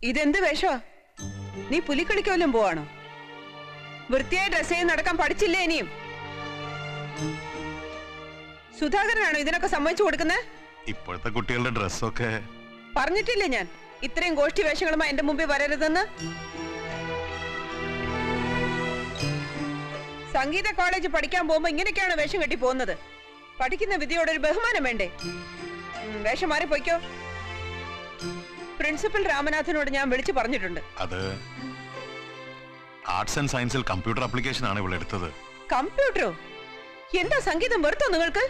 ഇതെന്ത് വേഷോ? നീ പുലിക്കളിക്കോലും പോവാണോ? വൃത്തിയായി ഡ്രസ് ചെയ്ത് നടക്കാൻ പഠിച്ചില്ലേ ഇനിയും? സുധാകരനാണോ ഇതിനൊക്കെ സമ്മതിച്ചു കൊടുക്കുന്നത്? ഇപ്പോഴത്തെ കുട്ടികളുടെ ഡ്രസ്സൊക്കെ പറഞ്ഞിട്ടില്ലേ ഞാൻ ഇത്രയും ഗോഷ്ഠി വേഷങ്ങളുമായി എന്റെ മുമ്പിൽ വരരുതെന്ന്? സംഗീത കോളേജ് പഠിക്കാൻ പോകുമ്പോ ഇങ്ങനെയൊക്കെയാണ് വേഷം കെട്ടി പോകുന്നത്. പഠിക്കുന്ന വിദ്യയോട് ഒരു ബഹുമാനം വേണ്ടേ? വേഷം മാറി പോയിക്കോ. പ്രിൻസിപ്പൽ രാമനാഥനോട് ഞാൻ വിളിച്ചു പറഞ്ഞിട്ടുണ്ട്. അത് ആർട്സ് ആൻഡ് സയൻസിൽ കമ്പ്യൂട്ടർ ആപ്ലിക്കേഷൻ ആണ് ഇവിടെ എടുത്തത്. കമ്പ്യൂട്ടറോ? എന്താ സംഗീതം വെറുത്തോ നിങ്ങൾക്ക്?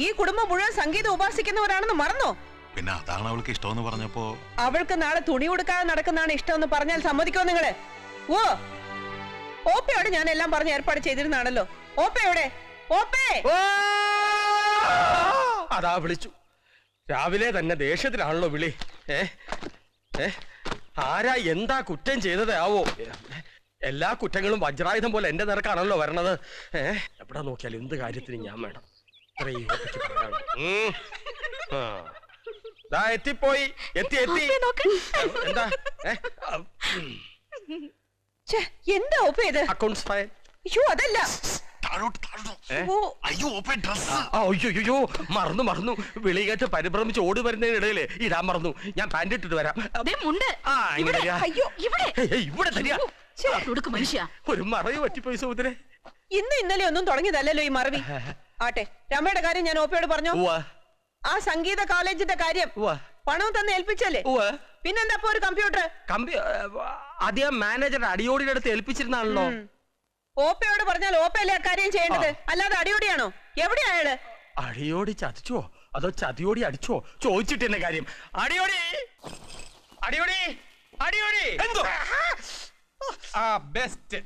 ഈ കുടുംബം മുഴുവൻ സംഗീതം ഉപാസിക്കുന്നവരാണെന്ന് മറന്നോ? പിന്നെ അതാണ് അവൾക്ക് ഇഷ്ടമെന്ന് പറഞ്ഞപ്പോ. അവൾക്ക് നാളെ തുണി കൊടുക്കാതെ നടക്കുന്നതാണ് ഇഷ്ടമെന്ന് പറഞ്ഞാൽ സമ്മതിക്കോ നിങ്ങള്? ഓ, ഓപ്പയോട് ഞാൻ എല്ലാം പറഞ്ഞ് ഏർപ്പാട് ചെയ്തിരുന്നാണല്ലോ. ഓപ്പയുടെ ഓപ്പേ അതാ വിളിച്ചു. രാവിലെ തന്നെ ദേഷ്യത്തിലാണല്ലോ വിളി. ആരാ എന്താ കുറ്റം ചെയ്തത് ആവോ? എല്ലാ കുറ്റങ്ങളും വജ്രായുധം പോലെ എന്റെ നിരക്കാണല്ലോ വരണത്. എവിടെ നോക്കിയാൽ എന്ത് കാര്യത്തിനും ഞാൻ വേണം. എത്തിപ്പോയി. എത്തി എത്തി. എന്താ എന്താ ഓപ്പ ഇത്? Accounts file. അയ്യോ അതല്ല. അയ്യോ മറന്നു. വിളി കേട്ട് പരിഭ്രമിച്ച് ഓടി വരുന്നതിനിടയില് ഇടാൻ മറന്നു. ഞാൻ പാന്റ് ഇട്ടിട്ട് വരാം. ഇവിടെ തരിക. ഒരു മറവി പറ്റിപ്പോയി സഹോദരേ. ഇന്നലെ ഒന്നും തുടങ്ങിയതല്ലോ ഈ മറവി. ആട്ടെ, രമയുടെ കാര്യം ഞാൻ ഓപ്പയോട് പറഞ്ഞു. ആ സംഗീത കോളേജിന്റെ കാര്യം പണവും തന്നെ ഏൽപ്പിച്ചല്ലേ? പിന്നെന്താ ഒരു കമ്പ്യൂട്ടർ? ആദ്യം മാനേജർ അടിയോടിയുടെ അടുത്ത് ഏൽപ്പിച്ചിരുന്നാണല്ലോ. ഓപ്പയോട് പറഞ്ഞാൽ ഓപ്പയല്ലേ കാര്യം ചെയ്യേണ്ടത്, അല്ലാതെ അടിയോടിയാണോ? എവിടെയാ അയാള്? അടിയോടി ചതിച്ചോ അതോ ചതിയോടി അടിച്ചോ ചോദിച്ചിട്ട് എന്നെ കാര്യം. അടിയോടി അടിയോടി അടിയോടി എന്തോ ആ ബെസ്റ്റ്.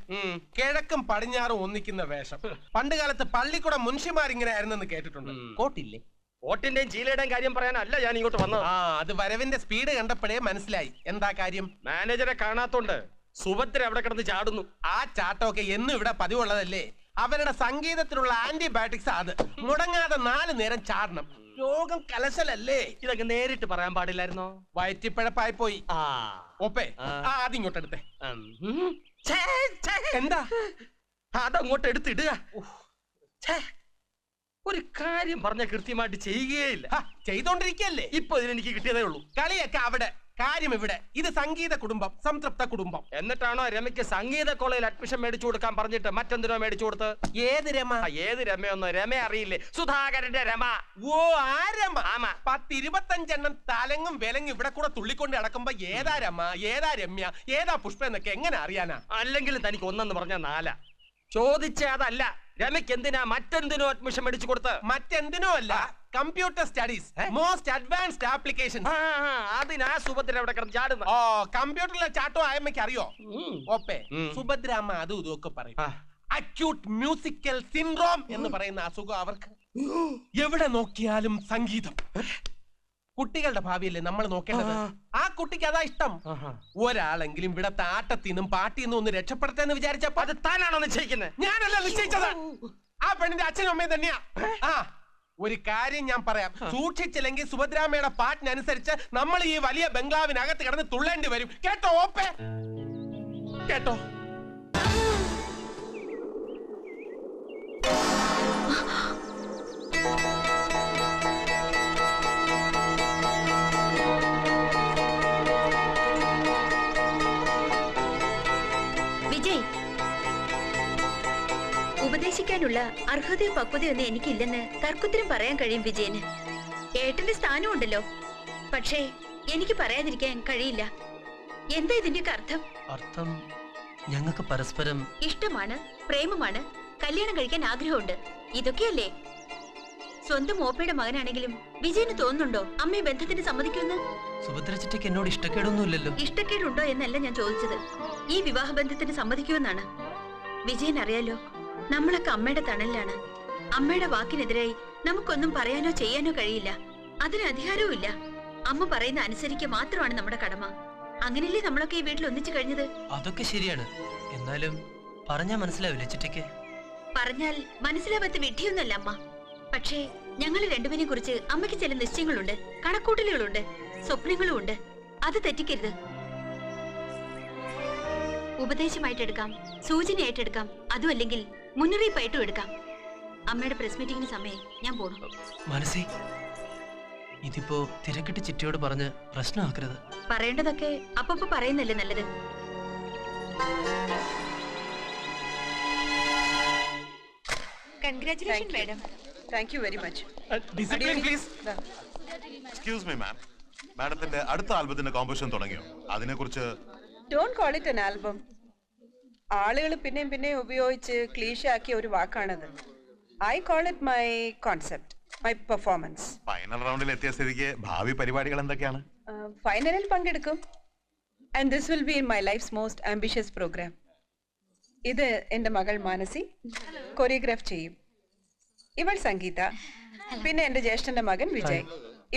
കിഴക്കും പടിഞ്ഞാറും ഒന്നിക്കുന്ന വേഷം. പണ്ട് കാലത്ത് പള്ളിക്കൂടെ മുൻഷിമാരിങ്ങനെ ആയിരുന്നെന്ന് കേട്ടിട്ടുണ്ട്. കോട്ടില്ലേ? കോട്ടിന്റെയും ചീലയുടെയും കാര്യം പറയാനല്ല ഞാൻ ഇങ്ങോട്ട് വന്നത്. അത് വരവിന്റെ സ്പീഡ് കണ്ടപ്പോഴേ മനസ്സിലായി. എന്താ കാര്യം? മാനേജറെ കാണാത്തോണ്ട് സുഭദ്ര അവിടെ കിടന്ന് ചാടുന്നു. ആ ചാട്ടമൊക്കെ എന്നും ഇവിടെ പതിവുള്ളതല്ലേ? അവരുടെ സംഗീതത്തിലുള്ള ആന്റിബയോട്ടിക്സ്. അത് മുടങ്ങാതെ 4 നേരം ചാടണം. രോഗം കലശലല്ലേ? ഇതൊക്കെ നേരിട്ട് പറയാൻ പാടില്ലായിരുന്നോ? വയറ്റിപ്പഴപ്പായി പോയി. ഓപ്പേ ആദ്യം ഇങ്ങോട്ട് എടുത്തേ. എന്താ അതങ്ങോട്ട് എടുത്തിടുക. ഒരു കാര്യം പറഞ്ഞ കൃത്യമായിട്ട് ചെയ്യുകയില്ല. ചെയ്തോണ്ടിരിക്കല്ലേ? ഇപ്പൊ ഇതിനെനിക്ക് കിട്ടിയതേ ഉള്ളൂ. കളിയൊക്കെ അവിടെ, കാര്യം ഇവിടെ. ഇത് സംഗീത കുടുംബം, സംതൃപ്ത കുടുംബം. എന്നിട്ടാണോ രമയ്ക്ക് സംഗീത കോളേജിൽ അഡ്മിഷൻ മേടിച്ചു കൊടുക്കാൻ പറഞ്ഞിട്ട് മറ്റെന്തിനോ മേടിച്ചു കൊടുത്ത്? ഏത് രമ? ഏത് രമയൊന്നോ? രമ അറിയില്ലേ? സുധാകരന്റെ രമ. ഓ ആ രമ. 10-25 തലങ്ങും വിലങ്ങും ഇവിടെ കൂടെ തുള്ളിക്കൊണ്ട് നടക്കുമ്പോ ഏതാ രമ, ഏതാ രമ്യ, ഏതാ പുഷ്പ എന്നൊക്കെ എങ്ങനെ അറിയാനാ? അല്ലെങ്കിലും തനിക്ക് ഒന്നെന്ന് പറഞ്ഞ 4. ചോദിച്ച അതല്ല, രമയ്ക്ക് എന്തിനാ മറ്റെന്തിനോ അഡ്മിഷൻ മേടിച്ചു കൊടുത്ത്? മറ്റെന്തിനോ അല്ല, computer studies, most advanced application. അതിനാ സുഭദ്ര അവിടെ കിടന്ന് ചാടുന്നത്. ഓ, കമ്പ്യൂട്ടറിലെ ചാട്ടോ ആയമ്മയ്ക്ക് അറിയോ? ഓപ്പേ സുഭദ്ര അമ്മ അതും ഇതൊക്കെ പറയും. അക്യൂട്ട് മ്യൂസിക്കൽ സിൻഡ്രോം എന്ന് പറയുന്ന അസുഖം അവർക്ക്. എവിടെ നോക്കിയാലും സംഗീതം. കുട്ടികളുടെ ഭാവിയല്ലേ നമ്മൾ നോക്കേണ്ടത്. ആ കുട്ടിക്ക് അതാ ഇഷ്ടം. ഒരാളെങ്കിലും ഇവിടത്തെ ആട്ടത്തിന്നും പാട്ടിന്നും ഒന്ന് രക്ഷപ്പെടുത്തെന്ന് വിചാരിച്ചപ്പോ അത് താനാണോ നിശ്ചയിക്കുന്നത്? ഞാനല്ല നിശ്ചയിച്ചത്. ആ പെണ്ണിന്റെ അച്ഛനും അമ്മയും തന്നെയാ. ഒരു കാര്യം ഞാൻ പറയാം, സൂക്ഷിച്ചില്ലെങ്കിൽ സുഭദ്രാമ്മയുടെ പാട്ടിനനുസരിച്ച് നമ്മൾ ഈ വലിയ ബംഗ്ലാവിനകത്ത് കിടന്ന് തുള്ളേണ്ടി വരും. കേട്ടോ ഓപ്പേ? കേട്ടോ? ഉപദേശിക്കാനുള്ള അർഹതയോ പക്വതയൊന്നും എനിക്കില്ലെന്ന് തർക്കുത്തരം പറയാൻ കഴിയും വിജയന്. ഏട്ടന്റെ സ്ഥാനം ഉണ്ടല്ലോ. പക്ഷേ എനിക്ക് പറയാതിരിക്കാൻ കഴിയില്ല. എന്താ ഇതിന്റെയൊക്കെ അർത്ഥം? അർത്ഥം ഞങ്ങൾക്ക് പരസ്പരം ഇഷ്ടമാണ്, പ്രേമമാണ്, കല്യാണം കഴിക്കാൻ ആഗ്രഹമുണ്ട്. ഇതൊക്കെയല്ലേ? സ്വന്തം ഓപ്പയുടെ മകനാണെങ്കിലും വിജയന് തോന്നുന്നുണ്ടോ അമ്മയെ ബന്ധത്തിന് സമ്മതിക്കുമെന്ന്? സുഭദ്ര ചിറ്റയ്ക്ക് എന്നോട് ഇഷ്ടക്കേടൊന്നുമില്ലല്ലോ. ഇഷ്ടക്കേടുണ്ടോ എന്നല്ല ഞാൻ ചോദിച്ചത്, ഈ വിവാഹ ബന്ധത്തിന് സമ്മതിക്കുമെന്നാണ്. വിജയൻ അറിയാലോ, നമ്മളൊക്കെ അമ്മയുടെ തണലിലാണ്. അമ്മയുടെ വാക്കിനെതിരായി നമുക്കൊന്നും പറയാനോ ചെയ്യാനോ കഴിയില്ല. അതിന് അധികാരവും ഇല്ല. അമ്മ പറയുന്ന അനുസരിക്കുക മാത്രമാണ് നമ്മുടെ കടമ. അങ്ങനെയല്ലേ നമ്മളൊക്കെ ഈ വീട്ടിൽ ഒന്നിച്ചു കഴിഞ്ഞത്? അതൊക്കെ ശരിയാണ്. എന്നാലും പറഞ്ഞാൽ മനസ്സിലാവില്ല ചിറ്റയ്ക്ക്. പറഞ്ഞാൽ മനസ്സിലാവാത്ത വിഡ്ഢിയൊന്നല്ല അമ്മ. പക്ഷേ ഞങ്ങൾ രണ്ടുപേരെ കുറിച്ച് അമ്മയ്ക്ക് ചില നിശ്ചയങ്ങളുണ്ട്, കണക്കൂട്ടലുകളുണ്ട്, സ്വപ്നങ്ങളും ഉണ്ട്. അത് തെറ്റിക്കരുത്. ഉപദേശമായിട്ട് എടുക്കാം, സൂചനയായിട്ട് എടുക്കാം, അതും അല്ലെങ്കിൽ മുന്നറിയിപ്പായിട്ടും എടുക്കാം. അമ്മയുടെ പ്രസ് മീറ്റിംഗിന് സമയം ഞാൻ പോണു. മനസ്സി ഇതിപ്പോ തിരക്കിട്ട് ചിറ്റയോട് പറഞ്ഞ് പ്രശ്നമാക്കരുത്. പറയേണ്ടതൊക്കെ അപ്പപ്പോ പറയുന്നല്ലേ നല്ലത്. Congratulation madam. Thank you very much. Discipline please. Excuse me ma'am, മാഡത്തിന്റെ അടുത്ത ആൽബത്തിന്റെ കോമ്പസിഷൻ തുടങ്ങിയോ? അതിനെക്കുറിച്ച് don't call it an album. ആളുകൾ പിന്നെയും പിന്നെയും ഉപയോഗിച്ച് ക്ലീഷയാക്കിയ ഒരു വാക്കാണത്. I call it my concept, my performance. Final റൗണ്ടിൽ എത്തിയ സ്ഥിതിക്ക് ഭാവി പരിപാടികൾ എന്തൊക്കെയാണ്? ഫൈനലിൽ പങ്കെടുക്കും. And this will be my life's most ambitious programme. ഇത് എൻ്റെ മകൾ മാനസി കൊറിയോഗ്രാഫ് ചെയ്യും. ഇവൾ സംഗീത, പിന്നെ എൻ്റെ ജ്യേഷ്ഠന്റെ മകൻ വിജയ്.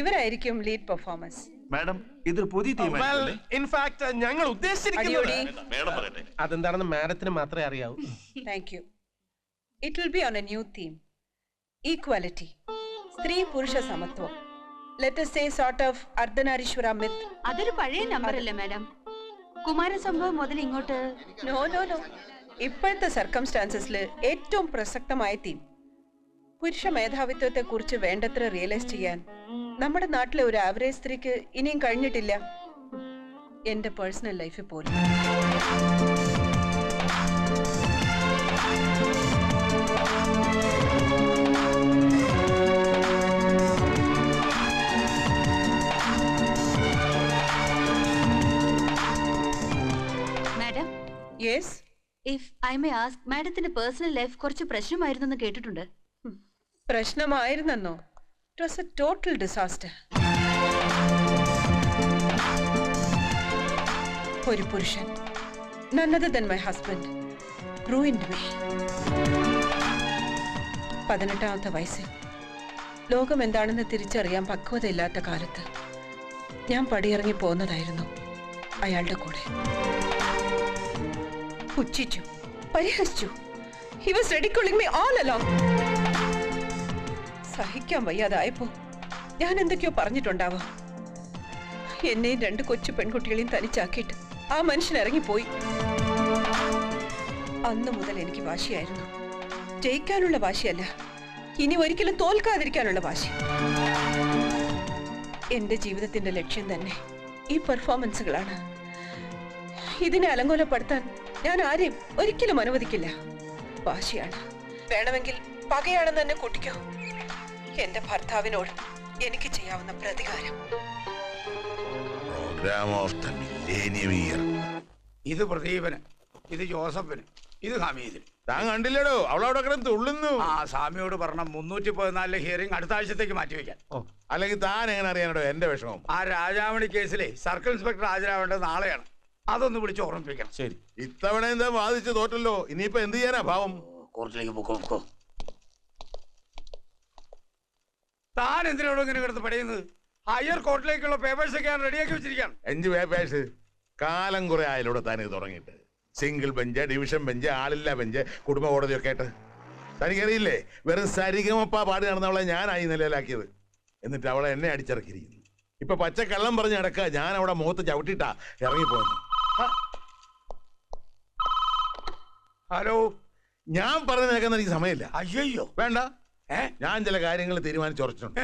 ഇവരായിരിക്കും ലീഡ് പെർഫോമൻസ്. മാഡം, ഇതൊരു പുതിയ വെൽ ഇൻഫാക്ട് ഞങ്ങൾ ഉദ്ദേശിച്ചിരിക്കുന്നത് അടിയോടി. അതെന്താണെന്ന് മാഡത്തിന് മാത്രമേ അറിയാവൂ. Thank you. It will be on a new theme, equality, സ്ത്രീ പുരുഷ സമത്വം. Let us say sort of Ardhanarishvara myth. അതൊരു പഴയ നമ്പർ അല്ലേ മാഡം? കുമാരസംഭവം മുതൽ ഇങ്ങോട്ട്. നോ നോ നോ, ഇപ്പോഴത്തെ സർക്കംസ്റ്റാൻസസിൽ ഏറ്റവും പ്രസക്തമായ തീം. പുരുഷ മേധാവിത്വത്തെ കുറിച്ച് വേണ്ടത്ര റിയലൈസ് ചെയ്യാൻ നമ്മുടെ നാട്ടിലെ ഒരു ആവറേജ് സ്ത്രീക്ക് ഇനിയും കഴിഞ്ഞിട്ടില്ല. എന്റെ പേഴ്സണൽ ലൈഫിൽ പോലും. Madam, yes, if I may ask, മാഡത്തിന്റെ പേഴ്സണൽ ലൈഫ് കുറച്ച് പ്രശ്നമായിരുന്നു എന്ന് കേട്ടിട്ടുണ്ട്. പ്രശ്നമായിരുന്നെന്നോ? It was a total disaster. ഒരു പുരുഷൻ, none other than my husband, ruined me. 18ാമത്തെ വയസ്സിൽ ലോകം എന്താണെന്ന് തിരിച്ചറിയാൻ പക്വതയില്ലാത്ത കാലത്ത് ഞാൻ പടിയിറങ്ങി പോകുന്നതായിരുന്നു അയാളുടെ കൂടെ. പുച്ഛിച്ചു, പരിഹസിച്ചു. He was ridiculing me all along. സഹിക്കാൻ വയ്യാതായപ്പോ ഞാൻ എന്തൊക്കെയോ പറഞ്ഞിട്ടുണ്ടാവാം. എന്നെയും 2 കൊച്ചു പെൺകുട്ടികളെയും തനിച്ചാക്കിയിട്ട് ആ മനുഷ്യൻ ഇറങ്ങിപ്പോയി. അന്നു മുതൽ എനിക്ക് വാശിയായിരുന്നു. ജയിക്കാനുള്ള വാശിയല്ല, ഇനി ഒരിക്കലും തോൽക്കാതിരിക്കാനുള്ള വാശി. എന്റെ ജീവിതത്തിന്റെ ലക്ഷ്യം തന്നെ ഈ പെർഫോമൻസുകളാണ്. ഇതിനെ അലങ്കോലപ്പെടുത്താൻ ഞാൻ ആരെയും ഒരിക്കലും അനുവദിക്കില്ല. വാശിയാണ്, വേണമെങ്കിൽ പകയാണെന്ന് തന്നെ കൂട്ടിക്കോ. എന്റെ ഭർത്താവിനോട് എനിക്ക് ചെയ്യാവുന്ന പ്രതികാരം. Programme of the millennium year. ഇത് പ്രദീപന്, ഇത് ജോസഫിന്, ഇത് ഹമീദിന്. താൻ കണ്ടില്ലടോ, അവളവിടെ കിടന്ന് തുള്ളുന്നു. ആ സ്വാമിയോട് പറഞ്ഞ 314 ഹിയറിംഗ് അടുത്ത ആഴ്ചത്തേക്ക് മാറ്റിവെക്കാൻ. അല്ലെങ്കിൽ താൻ എങ്ങനെ അറിയാനോ എന്റെ വിഷമം? ആ രാജാമണി കേസിലെ സർക്കിൾ ഇൻസ്പെക്ടർ ഹാജരാവേണ്ടത് നാളെയാണ്. അതൊന്ന് വിളിച്ച് ഓർമ്മിപ്പിക്കണം. ശരി, ഇത്തവണ എന്താ വാദിച്ച് തോറ്റല്ലോ, ഇനിയിപ്പോ എന്ത് ചെയ്യാനാ ഭാവം? കോർട്ടിലേക്ക് പൊക്കോ. താൻ എന്തിനോട് ഇങ്ങനെ കിടന്ന് പടയുന്നത്? ഹയർ കോർട്ടിലേക്കുള്ള പേപ്പേഴ്സ് ഒക്കെ ഞാൻ റെഡിയാക്കി വെച്ചിരിക്കാം. 5 പേപ്പേഴ്സ് കാലം കുറെ ആയാലൂടെ താൻ ഇത് തുടങ്ങിയിട്ട്. സിംഗിൾ ബെഞ്ച്, ഡിവിഷൻ ബെഞ്ച്, ആളില്ല ബെഞ്ച്, കുടുംബ കോടതിയൊക്കെ ആയിട്ട്. തനിക്കറിയില്ലേ, വെറും സരിഗമപ്പ പാടി നടന്നവളെ ഞാനായി നിലയിലാക്കിയത്. എന്നിട്ട് അവളെ എന്നെ അടിച്ചിറക്കിയിരിക്കുന്നു. ഇപ്പൊ പച്ചക്കള്ളം പറഞ്ഞ് നടക്കുക, ഞാൻ അവിടെ മുഖത്ത് ചവിട്ടിട്ടാ ഇറങ്ങിപ്പോന്നു. ഹലോ, ഞാൻ പറഞ്ഞു കേൾക്കാൻ എനിക്ക് സമയമില്ല. അയ്യോ വേണ്ട, ഞാൻ ചില കാര്യങ്ങൾ തീരുമാനിച്ചുറച്ചിട്ടുണ്ട്.